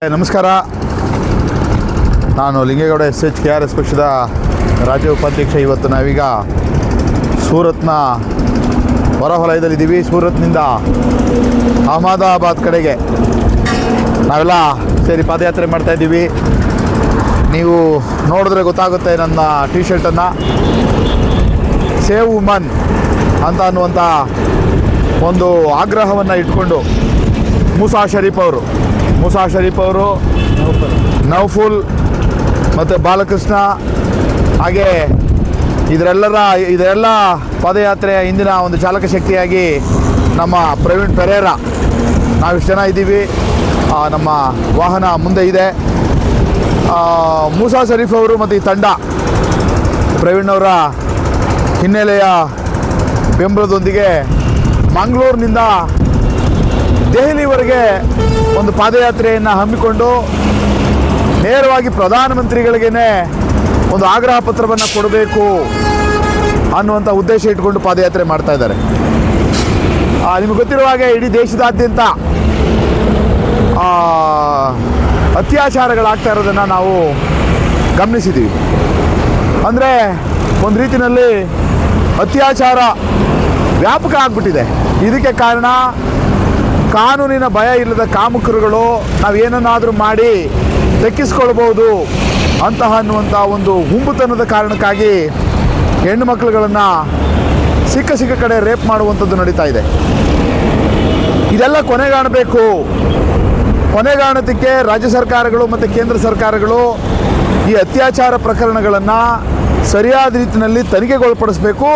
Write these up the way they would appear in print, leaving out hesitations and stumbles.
ನಮಸ್ಕಾರ. ನಾನು Lingegowda SH KRS ಪಕ್ಷದ ರಾಜ್ಯ ಉಪಾಧ್ಯಕ್ಷ. ಇವತ್ತು ನಾವೀಗ ಸೂರತ್ನ ಹೊರವಲಯದಲ್ಲಿದ್ದೀವಿ. ಸೂರತ್ನಿಂದ ಅಹಮದಾಬಾದ್ ಕಡೆಗೆ ನಾವೆಲ್ಲ ಸೇರಿ ಪಾದಯಾತ್ರೆ ಮಾಡ್ತಾಯಿದ್ದೀವಿ. ನೀವು ನೋಡಿದ್ರೆ ಗೊತ್ತಾಗುತ್ತೆ ನನ್ನ ಟಿ ಶರ್ಟನ್ನು. ಸೇವ್ ವುಮನ್ ಅಂತ ಅನ್ನುವಂಥ ಒಂದು ಆಗ್ರಹವನ್ನು ಇಟ್ಕೊಂಡು ಮೂಸಾ ಶರೀಫ್ ಅವರು ನೌಫುಲ್ ಮತ್ತು ಬಾಲಕೃಷ್ಣ, ಹಾಗೆ ಇದರೆಲ್ಲ ಪಾದಯಾತ್ರೆಯ ಹಿಂದಿನ ಒಂದು ಚಾಲಕ ಶಕ್ತಿಯಾಗಿ ನಮ್ಮ ಪ್ರವೀಣ್ ಪೆರೇರಾ, ನಾವಿಷ್ಟು ಜನ ಇದ್ದೀವಿ. ನಮ್ಮ ವಾಹನ ಮುಂದೆ ಇದೆ. ಮೂಸಾ ಶರೀಫ್ ಅವರು ಮತ್ತು ಈ ತಂಡ ಪ್ರವೀಣ್ ಅವರ ಹಿನ್ನೆಲೆಯ ಬೆಂಬಲದೊಂದಿಗೆ ಮಂಗಳೂರಿನಿಂದ ದೆಹಲಿವರೆಗೆ ಒಂದು ಪಾದಯಾತ್ರೆಯನ್ನು ಹಮ್ಮಿಕೊಂಡು ನೇರವಾಗಿ ಪ್ರಧಾನಮಂತ್ರಿಗಳಿಗೇ ಒಂದು ಆಗ್ರಹ ಪತ್ರವನ್ನು ಕೊಡಬೇಕು ಅನ್ನುವಂಥ ಉದ್ದೇಶ ಇಟ್ಕೊಂಡು ಪಾದಯಾತ್ರೆ ಮಾಡ್ತಾ ಇದ್ದಾರೆ. ನಿಮಗೆ ಗೊತ್ತಿರುವ ಹಾಗೆ ಇಡೀ ದೇಶದಾದ್ಯಂತ ಅತ್ಯಾಚಾರಗಳಾಗ್ತಾ ಇರೋದನ್ನು ನಾವು ಗಮನಿಸಿದ್ದೀವಿ. ಅಂದರೆ ಒಂದು ರೀತಿಯಲ್ಲಿ ಅತ್ಯಾಚಾರ ವ್ಯಾಪಕ ಆಗಿಬಿಟ್ಟಿದೆ. ಇದಕ್ಕೆ ಕಾರಣ ಕಾನೂನಿನ ಭಯ ಇಲ್ಲದ ಕಾಮುಕರುಗಳು ನಾವೇನನ್ನಾದರೂ ಮಾಡಿ ದಕ್ಕಿಸ್ಕೊಳ್ಬೋದು ಅನ್ನುವಂಥ ಒಂದು ಹುಂಬುತನದ ಕಾರಣಕ್ಕಾಗಿ ಹೆಣ್ಣು ಮಕ್ಕಳುಗಳನ್ನು ಸಿಕ್ಕ ಕಡೆ ರೇಪ್ ಮಾಡುವಂಥದ್ದು ನಡೀತಾ ಇದೆ. ಇದೆಲ್ಲ ಕೊನೆಗಾಣೋದಕ್ಕೆ ರಾಜ್ಯ ಸರ್ಕಾರಗಳು ಮತ್ತು ಕೇಂದ್ರ ಸರ್ಕಾರಗಳು ಈ ಅತ್ಯಾಚಾರ ಪ್ರಕರಣಗಳನ್ನು ಸರಿಯಾದ ರೀತಿಯಲ್ಲಿ ತನಿಖೆಗೊಳಪಡಿಸಬೇಕು.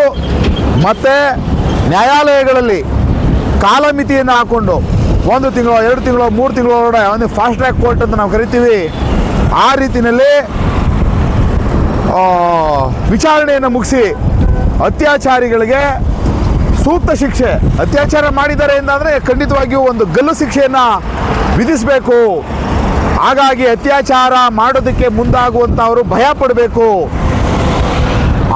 ಮತ್ತು ನ್ಯಾಯಾಲಯಗಳಲ್ಲಿ ಕಾಲಮಿತಿಯನ್ನು ಹಾಕ್ಕೊಂಡು 1 ತಿಂಗಳು 2 ತಿಂಗಳು 3 ತಿಂಗಳ ಒಳಗಡೆ ಒಂದು ಫಾಸ್ಟ್ ಟ್ರ್ಯಾಕ್ ಕೋರ್ಟ್ ಅಂತ ನಾವು ಕರಿತೀವಿ, ಆ ರೀತಿಯಲ್ಲಿ ವಿಚಾರಣೆಯನ್ನು ಮುಗಿಸಿ ಅತ್ಯಾಚಾರಿಗಳಿಗೆ ಸೂಕ್ತ ಶಿಕ್ಷೆ, ಅತ್ಯಾಚಾರ ಮಾಡಿದ್ದಾರೆ ಎಂದಾದರೆ ಖಂಡಿತವಾಗಿಯೂ ಒಂದು ಗಲ್ಲು ಶಿಕ್ಷೆಯನ್ನು ವಿಧಿಸಬೇಕು. ಹಾಗಾಗಿ ಅತ್ಯಾಚಾರ ಮಾಡೋದಕ್ಕೆ ಮುಂದಾಗುವಂಥವರು ಭಯ ಪಡಬೇಕು.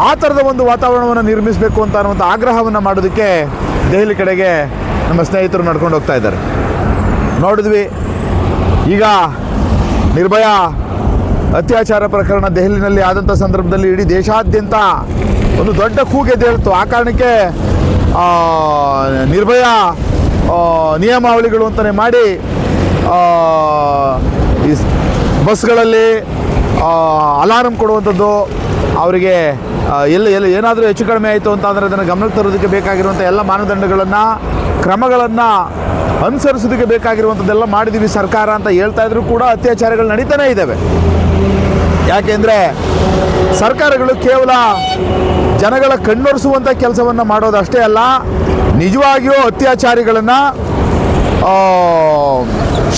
ಆ ಥರದ ಒಂದು ವಾತಾವರಣವನ್ನು ನಿರ್ಮಿಸಬೇಕು ಅನ್ನುವಂಥ ಆಗ್ರಹವನ್ನು ಮಾಡೋದಕ್ಕೆ ದೆಹಲಿ ಕಡೆಗೆ ನಮ್ಮ ಸ್ನೇಹಿತರು ನಡ್ಕೊಂಡು ಹೋಗ್ತಾ ಇದ್ದಾರೆ. ನೋಡಿದ್ವಿ ಈಗ ನಿರ್ಭಯ ಅತ್ಯಾಚಾರ ಪ್ರಕರಣ ದೆಹಲಿನಲ್ಲಿ ಆದಂಥ ಸಂದರ್ಭದಲ್ಲಿ ಇಡೀ ದೇಶಾದ್ಯಂತ ಒಂದು ದೊಡ್ಡ ಕೂಗೆದ್ದೇಳ್ತು. ಆ ಕಾರಣಕ್ಕೆ ನಿರ್ಭಯ ನಿಯಮಾವಳಿಗಳು ಅಂತಲೇ ಮಾಡಿ ಈ ಬಸ್ಗಳಲ್ಲಿ ಅಲಾರಂ ಕೊಡುವಂಥದ್ದು, ಅವರಿಗೆ ಎಲ್ಲಿ ಏನಾದರೂ ಹೆಚ್ಚು ಕಡಿಮೆ ಆಯಿತು ಅಂತಂದರೆ ಅದನ್ನು ಗಮನಕ್ಕೆ ತರೋದಕ್ಕೆ ಬೇಕಾಗಿರುವಂಥ ಎಲ್ಲ ಮಾನದಂಡಗಳನ್ನು ಕ್ರಮಗಳನ್ನು ಅನುಸರಿಸೋದಕ್ಕೆ ಬೇಕಾಗಿರುವಂಥದ್ದೆಲ್ಲ ಮಾಡಿದ್ದೀವಿ ಸರ್ಕಾರ ಅಂತ ಹೇಳ್ತಾ ಇದ್ರೂ ಕೂಡ ಅತ್ಯಾಚಾರಗಳು ನಡೀತಾನೇ ಇದ್ದಾವೆ. ಯಾಕೆಂದರೆ ಸರ್ಕಾರಗಳು ಕೇವಲ ಜನಗಳ ಕಣ್ಣೊರೆಸುವಂಥ ಕೆಲಸವನ್ನು ಮಾಡೋದು ಅಷ್ಟೇ ಅಲ್ಲ, ನಿಜವಾಗಿಯೂ ಅತ್ಯಾಚಾರಿಗಳನ್ನು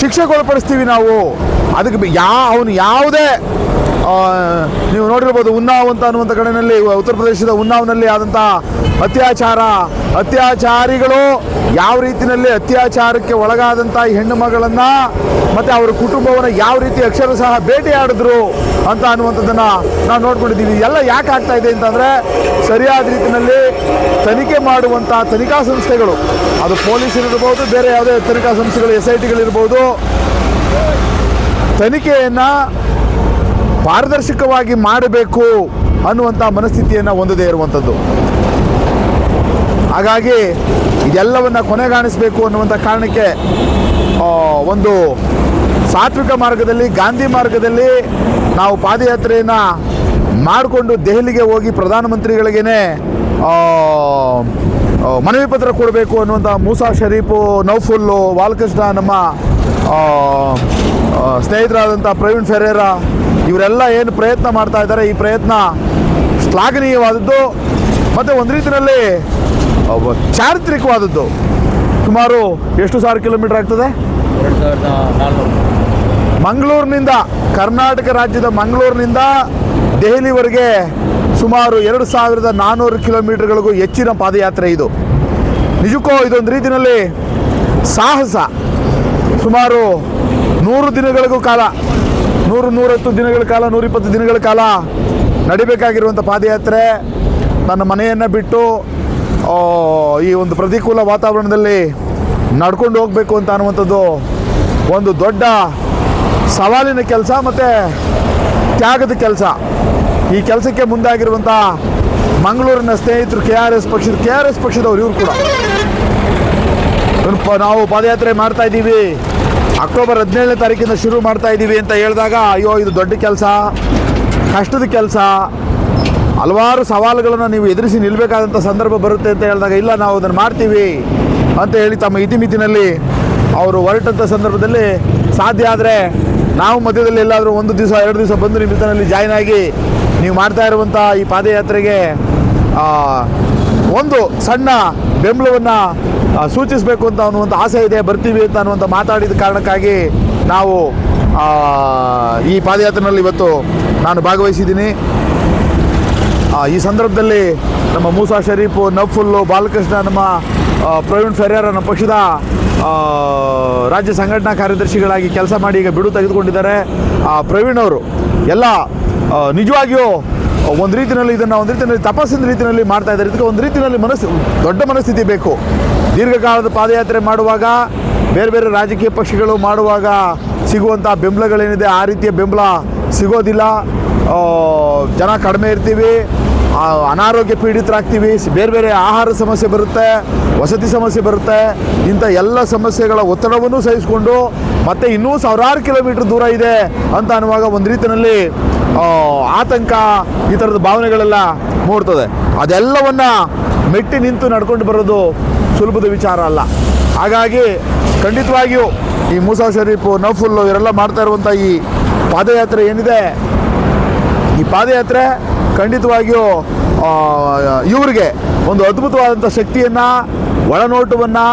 ಶಿಕ್ಷೆಗೊಳಪಡಿಸ್ತೀವಿ ನಾವು. ಅದಕ್ಕೆ ಅವನು ಯಾವುದೇ ನೀವು ನೋಡಿರ್ಬೋದು, ಉನ್ನಾವ್ ಅಂತ ಅನ್ನುವಂಥ ಕಡೆಯಲ್ಲಿ ಉತ್ತರ ಪ್ರದೇಶದ ಉನ್ನಾವ್ನಲ್ಲಿ ಆದಂಥ ಅತ್ಯಾಚಾರಿಗಳು ಯಾವ ರೀತಿಯಲ್ಲಿ ಅತ್ಯಾಚಾರಕ್ಕೆ ಒಳಗಾದಂಥ ಹೆಣ್ಣು ಮಗಳನ್ನು ಮತ್ತು ಅವರ ಕುಟುಂಬವನ್ನು ಯಾವ ರೀತಿ ಅಕ್ಷರಶಃ ಬೇಟೆಯಾಡಿದ್ರು ಅಂತ ಅನ್ನುವಂಥದ್ದನ್ನು ನಾವು ನೋಡ್ಕೊಂಡಿದ್ದೀವಿ. ಎಲ್ಲ ಯಾಕೆ ಆಗ್ತಾ ಇದೆ ಅಂತಂದರೆ ಸರಿಯಾದ ರೀತಿಯಲ್ಲಿ ತನಿಖೆ ಮಾಡುವಂಥ ತನಿಖಾ ಸಂಸ್ಥೆಗಳು, ಅದು ಪೊಲೀಸರಿರ್ಬೋದು, ಬೇರೆ ಯಾವುದೇ ತನಿಖಾ ಸಂಸ್ಥೆಗಳು SITಗಳಿರ್ಬೋದು, ತನಿಖೆಯನ್ನು ಪಾರದರ್ಶಕವಾಗಿ ಮಾಡಬೇಕು ಅನ್ನುವಂಥ ಮನಸ್ಥಿತಿಯನ್ನು ಹೊಂದದೇ ಇರುವಂಥದ್ದು. ಹಾಗಾಗಿ ಇದೆಲ್ಲವನ್ನು ಕೊನೆಗಾಣಿಸಬೇಕು ಅನ್ನುವಂಥ ಕಾರಣಕ್ಕೆ ಒಂದು ಸಾತ್ವಿಕ ಮಾರ್ಗದಲ್ಲಿ, ಗಾಂಧಿ ಮಾರ್ಗದಲ್ಲಿ ನಾವು ಪಾದಯಾತ್ರೆಯನ್ನು ಮಾಡಿಕೊಂಡು ದೆಹಲಿಗೆ ಹೋಗಿ ಪ್ರಧಾನಮಂತ್ರಿಗಳಿಗೇ ಮನವಿ ಪತ್ರ ಕೊಡಬೇಕು ಅನ್ನುವಂಥ ಮೂಸಾ ಶರೀಫು, ನೌಫುಲ್ಲು, ಬಾಲಕೃಷ್ಣ, ನಮ್ಮ ಸ್ನೇಹಿತರಾದಂಥ ಪ್ರವೀಣ್ ಪೆರೇರಾ ಇವರೆಲ್ಲ ಏನು ಪ್ರಯತ್ನ ಮಾಡ್ತಾ ಇದ್ದಾರೆ, ಈ ಪ್ರಯತ್ನ ಶ್ಲಾಘನೀಯವಾದದ್ದು ಮತ್ತು ಒಂದು ರೀತಿಯಲ್ಲಿ ಚಾರಿತ್ರಿಕವಾದದ್ದು. ಸುಮಾರು ಎಷ್ಟು ಸಾವಿರ ಕಿಲೋಮೀಟರ್ ಆಗ್ತದೆ? 2400. ಮಂಗಳೂರಿನಿಂದ, ಕರ್ನಾಟಕ ರಾಜ್ಯದ ಮಂಗಳೂರಿನಿಂದ ದೆಹಲಿವರೆಗೆ ಸುಮಾರು 2400 ಕಿಲೋಮೀಟರ್ಗಳಿಗೂ ಹೆಚ್ಚಿನ ಪಾದಯಾತ್ರೆ ಇದು. ನಿಜಕ್ಕೂ ಇದೊಂದು ರೀತಿಯಲ್ಲಿ ಸಾಹಸ. ಸುಮಾರು 100 ದಿನಗಳಿಗೂ ಕಾಲ, 110 ದಿನಗಳ ಕಾಲ, 120 ದಿನಗಳ ಕಾಲ ನಡಿಬೇಕಾಗಿರುವಂಥ ಪಾದಯಾತ್ರೆ ನನ್ನ ಮನೆಯನ್ನು ಬಿಟ್ಟು ಈ ಒಂದು ಪ್ರತಿಕೂಲ ವಾತಾವರಣದಲ್ಲಿ ನಡ್ಕೊಂಡು ಹೋಗಬೇಕು ಅಂತ ಅನ್ನುವಂಥದ್ದು ಒಂದು ದೊಡ್ಡ ಸವಾಲಿನ ಕೆಲಸ ಮತ್ತು ತ್ಯಾಗದ ಕೆಲಸ. ಈ ಕೆಲಸಕ್ಕೆ ಮುಂದಾಗಿರುವಂಥ ಮಂಗಳೂರಿನ ಸ್ನೇಹಿತರು ಕೆ ಆರ್ ಎಸ್ ಪಕ್ಷದವರು ಇವರು ಕೂಡ ನಾವು ಪಾದಯಾತ್ರೆ ಮಾಡ್ತಾ ಇದ್ದೀವಿ, ಅಕ್ಟೋಬರ್ 17ನೇ ತಾರೀಕಿಂದ ಶುರು ಮಾಡ್ತಾ ಇದ್ದೀವಿ ಅಂತ ಹೇಳಿದಾಗ ಅಯ್ಯೋ ಇದು ದೊಡ್ಡ ಕೆಲಸ, ಕಷ್ಟದ ಕೆಲಸ, ಹಲವಾರು ಸವಾಲುಗಳನ್ನು ನೀವು ಎದುರಿಸಿ ನಿಲ್ಲಬೇಕಾದಂಥ ಸಂದರ್ಭ ಬರುತ್ತೆ ಅಂತ ಹೇಳಿದಾಗ ಇಲ್ಲ ನಾವು ಅದನ್ನು ಮಾಡ್ತೀವಿ ಅಂತ ಹೇಳಿ ತಮ್ಮ ಇತಿಮಿತಿನಲ್ಲಿ ಅವರು ಹೊರಟಂಥ ಸಂದರ್ಭದಲ್ಲಿ ಸಾಧ್ಯ ಆದರೆ ನಾವು ಮಧ್ಯದಲ್ಲಿ ಎಲ್ಲಾದರೂ 1 ದಿವಸ 2 ದಿವಸ ಬಂದು ನಿಮ್ಮ ಜೊತೆಯಲ್ಲಿ ಜಾಯ್ನ್ ಆಗಿ ನೀವು ಮಾಡ್ತಾ ಇರುವಂಥ ಈ ಪಾದಯಾತ್ರೆಗೆ ಒಂದು ಸಣ್ಣ ಬೆಂಬಲವನ್ನು ಸೂಚಿಸಬೇಕು ಅಂತ ಅನ್ನುವಂಥ ಆಸೆ ಇದೆ, ಬರ್ತೀವಿ ಅಂತ ಅನ್ನುವಂಥ ಮಾತಾಡಿದ ಕಾರಣಕ್ಕಾಗಿ ನಾವು ಈ ಪಾದಯಾತ್ರೆಯಲ್ಲಿ ಇವತ್ತು ನಾನು ಭಾಗವಹಿಸಿದ್ದೀನಿ. ಈ ಸಂದರ್ಭದಲ್ಲಿ ನಮ್ಮ ಮೂಸಾ ಶರೀಫು, ನಫುಲ್ಲು, ಬಾಲಕೃಷ್ಣ, ನಮ್ಮ ಪ್ರವೀಣ್ ಫೆರೇರ, ನಮ್ಮ ಪಕ್ಷದ ರಾಜ್ಯ ಸಂಘಟನಾ ಕಾರ್ಯದರ್ಶಿಗಳಾಗಿ ಕೆಲಸ ಮಾಡಿ ಈಗ ಬಿಡು ತೆಗೆದುಕೊಂಡಿದ್ದಾರೆ. ಪ್ರವೀಣ್ ಅವರು ಎಲ್ಲ ನಿಜವಾಗಿಯೂ ಒಂದು ರೀತಿಯಲ್ಲಿ ಇದನ್ನು ತಪಸ್ಸಿನ ರೀತಿಯಲ್ಲಿ ಮಾಡ್ತಾ ಇದ್ದಾರೆ. ಇದಕ್ಕೆ ಒಂದು ರೀತಿಯಲ್ಲಿ ದೊಡ್ಡ ಮನಸ್ಥಿತಿ ಬೇಕು. ದೀರ್ಘಕಾಲದ ಪಾದಯಾತ್ರೆ ಮಾಡುವಾಗ ಬೇರೆ ಬೇರೆ ರಾಜಕೀಯ ಪಕ್ಷಗಳು ಮಾಡುವಾಗ ಸಿಗುವಂಥ ಬೆಂಬಲಗಳೇನಿದೆ ಆ ರೀತಿಯ ಬೆಂಬಲ ಸಿಗೋದಿಲ್ಲ. ಜನ ಕಡಿಮೆ ಇರ್ತೀವಿ, ಅನಾರೋಗ್ಯ ಪೀಡಿತರಾಗ್ತೀವಿ, ಬೇರೆ ಬೇರೆ ಆಹಾರ ಸಮಸ್ಯೆ ಬರುತ್ತೆ, ವಸತಿ ಸಮಸ್ಯೆ ಬರುತ್ತೆ. ಇಂಥ ಎಲ್ಲ ಸಮಸ್ಯೆಗಳ ಒತ್ತಡವನ್ನು ಸಹಿಸಿಕೊಂಡು ಮತ್ತೆ ಇನ್ನೂ ಸಾವಿರಾರು ಕಿಲೋಮೀಟರ್ ದೂರ ಇದೆ ಅಂತ ಅನ್ನುವಾಗ ಒಂದು ರೀತಿಯಲ್ಲಿ ಆತಂಕ, ಈ ಥರದ ಭಾವನೆಗಳೆಲ್ಲ ಮೂಡ್ತದೆ. ಅದೆಲ್ಲವನ್ನು ಮೆಟ್ಟಿ ನಿಂತು ನಡ್ಕೊಂಡು ಬರೋದು ಸುಲಭದ ವಿಚಾರ ಅಲ್ಲ. ಹಾಗಾಗಿ ಖಂಡಿತವಾಗಿಯೂ ಈ ಮೂಸಾ ಶರೀಫು, ನಫುಲ್ಲು ಇವರೆಲ್ಲ ಮಾಡ್ತಾ ಇರುವಂಥ ಈ ಪಾದಯಾತ್ರೆ ಏನಿದೆ, ಈ ಪಾದಯಾತ್ರೆ ಖಂಡಿತವಾಗಿಯೂ ಇವರಿಗೆ ಒಂದು ಅದ್ಭುತವಾದಂಥ ಶಕ್ತಿಯನ್ನು, ಒಳನೋಟವನ್ನು,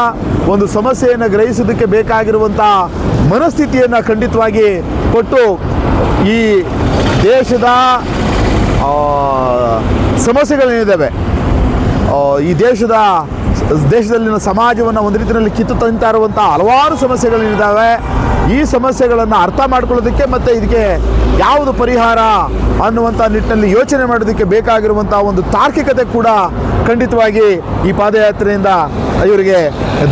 ಒಂದು ಸಮಸ್ಯೆಯನ್ನು ಗ್ರಹಿಸೋದಕ್ಕೆ ಬೇಕಾಗಿರುವಂಥ ಮನಸ್ಥಿತಿಯನ್ನು ಖಂಡಿತವಾಗಿ ಕೊಟ್ಟು ಈ ದೇಶದ ಸಮಸ್ಯೆಗಳೇನಿದ್ದಾವೆ, ಈ ದೇಶದಲ್ಲಿನ ಸಮಾಜವನ್ನು ಒಂದು ರೀತಿಯಲ್ಲಿ ಕಿತ್ತು ತಂತಾ ಇರುವಂಥ ಹಲವಾರು ಸಮಸ್ಯೆಗಳೇನಿದ್ದಾವೆ, ಈ ಸಮಸ್ಯೆಗಳನ್ನು ಅರ್ಥ ಮಾಡ್ಕೊಳ್ಳೋದಕ್ಕೆ ಮತ್ತು ಇದಕ್ಕೆ ಯಾವುದು ಪರಿಹಾರ ಅನ್ನುವಂಥ ನಿಟ್ಟಿನಲ್ಲಿ ಯೋಚನೆ ಮಾಡೋದಕ್ಕೆ ಬೇಕಾಗಿರುವಂಥ ಒಂದು ತಾರ್ಕಿಕತೆ ಕೂಡ ಖಂಡಿತವಾಗಿ ಈ ಪಾದಯಾತ್ರೆಯಿಂದ ಇವರಿಗೆ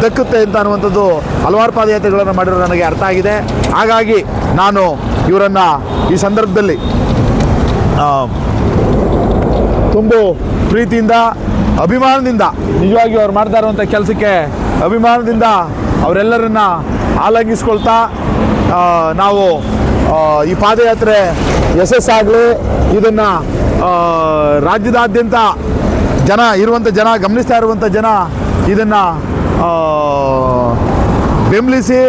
ದಕ್ಕುತ್ತೆ ಅಂತ ಅನ್ನುವಂಥದ್ದು ಹಲವಾರು ಪಾದಯಾತ್ರೆಗಳನ್ನು ಮಾಡಿರೋ ನನಗೆ ಅರ್ಥ ಆಗಿದೆ. ಹಾಗಾಗಿ ನಾನು ಇವರನ್ನು ಈ ಸಂದರ್ಭದಲ್ಲಿ ತುಂಬ ಪ್ರೀತಿಯಿಂದ, ಅಭಿಮಾನದಿಂದ, ನಿಜವಾಗಿಯೂ ಅವ್ರು ಮಾಡ್ತಾ ಇರುವಂಥ ಕೆಲಸಕ್ಕೆ ಅಭಿಮಾನದಿಂದ ಅವರೆಲ್ಲರನ್ನ ಆಲಂಗಿಸ್ಕೊಳ್ತಾ ನಾವು ಈ ಪಾದಯಾತ್ರೆ ಯಶಸ್ಸಾಗಲಿ, ಇದನ್ನು ರಾಜ್ಯದಾದ್ಯಂತ ಜನ ಗಮನಿಸ್ತಾ ಇರುವಂಥ ಜನ ಇದನ್ನು ಬೆಂಬಲಿಸಿ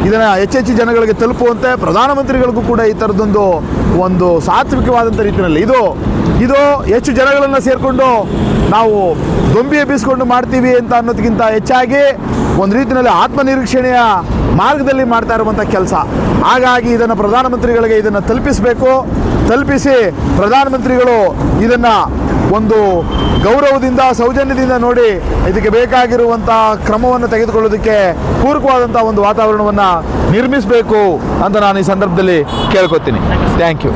ಇದನ್ನು ಹೆಚ್ಚೆಚ್ಚು ಜನಗಳಿಗೆ ತಲುಪುವಂತೆ ಪ್ರಧಾನಮಂತ್ರಿಗಳಿಗೂ ಕೂಡ ಈ ಥರದ್ದೊಂದು ಸಾತ್ವಿಕವಾದಂಥ ರೀತಿಯಲ್ಲಿ ಇದು ಹೆಚ್ಚು ಜನಗಳನ್ನು ಸೇರಿಕೊಂಡು ನಾವು ದೊಂಬಿ ಎಬ್ಬಿಸ್ಕೊಂಡು ಮಾಡ್ತೀವಿ ಅಂತ ಅನ್ನೋದಕ್ಕಿಂತ ಹೆಚ್ಚಾಗಿ ಒಂದು ರೀತಿಯಲ್ಲಿ ಆತ್ಮನಿರೀಕ್ಷಣೆಯ ಮಾರ್ಗದಲ್ಲಿ ಮಾಡ್ತಾ ಇರುವಂಥ ಕೆಲಸ. ಹಾಗಾಗಿ ಇದನ್ನು ಪ್ರಧಾನಮಂತ್ರಿಗಳಿಗೆ ಇದನ್ನು ತಲುಪಿಸಿ ಪ್ರಧಾನಮಂತ್ರಿಗಳು ಇದನ್ನು ಒಂದು ಗೌರವದಿಂದ, ಸೌಜನ್ಯದಿಂದ ನೋಡಿ ಇದಕ್ಕೆ ಬೇಕಾಗಿರುವಂಥ ಕ್ರಮವನ್ನು ತೆಗೆದುಕೊಳ್ಳೋದಕ್ಕೆ ಪೂರಕವಾದಂಥ ಒಂದು ವಾತಾವರಣವನ್ನು ನಿರ್ಮಿಸಬೇಕು ಅಂತ ನಾನು ಈ ಸಂದರ್ಭದಲ್ಲಿ ಕೇಳ್ಕೊತೀನಿ. Thank you.